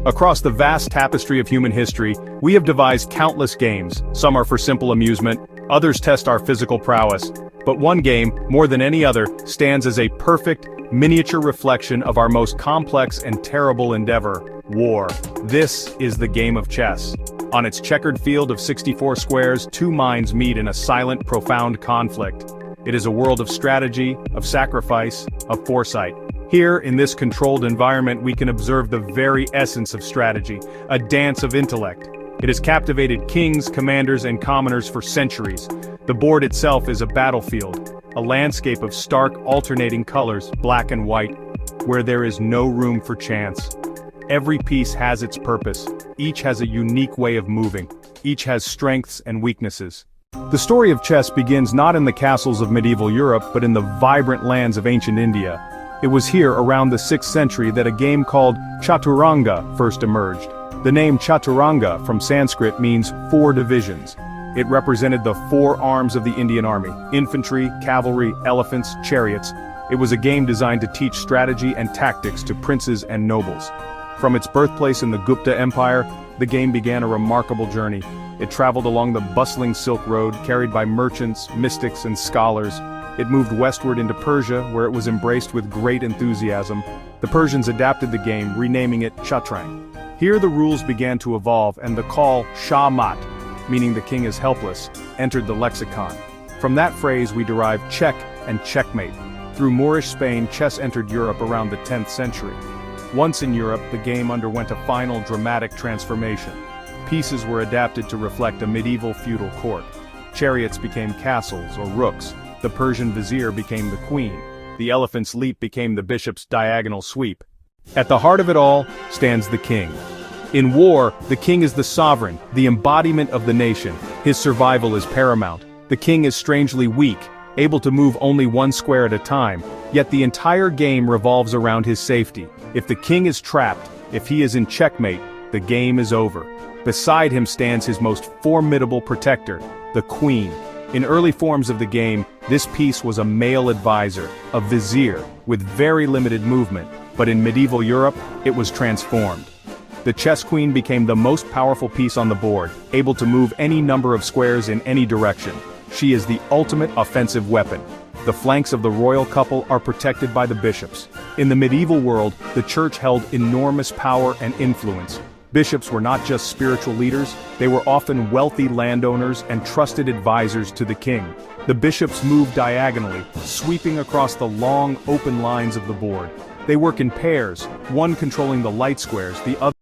Across the vast tapestry of human history, we have devised countless games. Some are for simple amusement, others test our physical prowess. But one game, more than any other, stands as a perfect, miniature reflection of our most complex and terrible endeavor: war. This is the game of chess. On its checkered field of 64 squares, two minds meet in a silent, profound conflict. It is a world of strategy, of sacrifice, of foresight. Here, in this controlled environment, we can observe the very essence of strategy, a dance of intellect. It has captivated kings, commanders, and commoners for centuries. The board itself is a battlefield, a landscape of stark, alternating colors, black and white, where there is no room for chance. Every piece has its purpose, each has a unique way of moving, each has strengths and weaknesses. The story of chess begins not in the castles of medieval Europe but in the vibrant lands of ancient India. It was here, around the 6th century, that a game called Chaturanga first emerged. The name Chaturanga from Sanskrit means 4 divisions. It represented the 4 arms of the Indian army: infantry, cavalry, elephants, chariots. It was a game designed to teach strategy and tactics to princes and nobles. From its birthplace in the Gupta Empire, the game began a remarkable journey. It traveled along the bustling Silk Road, carried by merchants, mystics, and scholars. It moved westward into Persia, where it was embraced with great enthusiasm. The Persians adapted the game, renaming it Shatrang. Here the rules began to evolve, and the call Shah Mat, meaning the king is helpless, entered the lexicon. From that phrase we derive check and checkmate. Through Moorish Spain, chess entered Europe around the 10th century. Once in Europe, the game underwent a final dramatic transformation. Pieces were adapted to reflect a medieval feudal court. Chariots became castles or rooks. The Persian vizier became the queen. The elephant's leap became the bishop's diagonal sweep. At the heart of it all stands the king. In war, the king is the sovereign, the embodiment of the nation. His survival is paramount. The king is strangely weak, able to move only 1 square at a time, yet the entire game revolves around his safety. If the king is trapped, if he is in checkmate, the game is over. Beside him stands his most formidable protector, the queen. In early forms of the game, this piece was a male advisor, a vizier, with very limited movement, but in medieval Europe, it was transformed. The chess queen became the most powerful piece on the board, able to move any number of squares in any direction. She is the ultimate offensive weapon. The flanks of the royal couple are protected by the bishops. In the medieval world, the church held enormous power and influence. Bishops were not just spiritual leaders, they were often wealthy landowners and trusted advisors to the king. The bishops moved diagonally, sweeping across the long, open lines of the board. They work in pairs, one controlling the light squares, the other